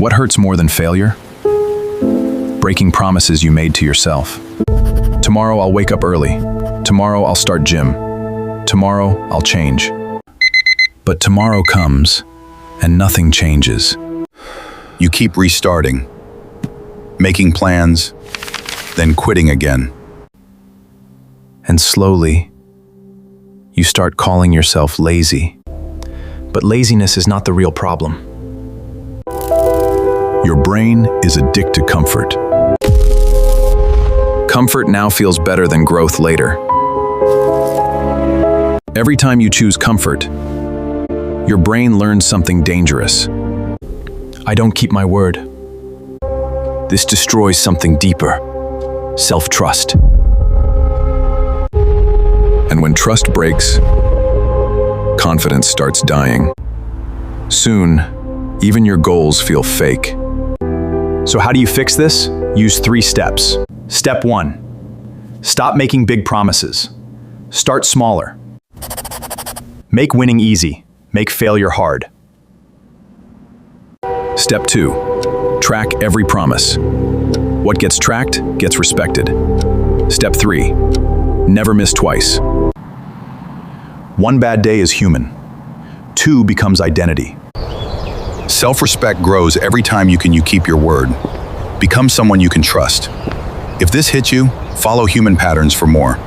What hurts more than failure? Breaking promises you made to yourself. Tomorrow I'll wake up early. Tomorrow I'll start gym. Tomorrow I'll change. But tomorrow comes, and nothing changes. You keep restarting, making plans, then quitting again. And slowly, you start calling yourself lazy. But laziness is not the real problem. Your brain is addicted to comfort. Comfort now feels better than growth later. Every time you choose comfort, your brain learns something dangerous. I don't keep my word. This destroys something deeper, self-trust. And when trust breaks, confidence starts dying. Soon, even your goals feel fake. So how do you fix this? Use 3 steps. Step 1. Stop making big promises. Start smaller. Make winning easy. Make failure hard. Step 2. Track every promise. What gets tracked gets respected. Step 3. Never miss twice. 1 bad day is human. 2 becomes identity. Self-respect grows every time you keep your word. Become someone you can trust. If this hit you, follow human patterns for more.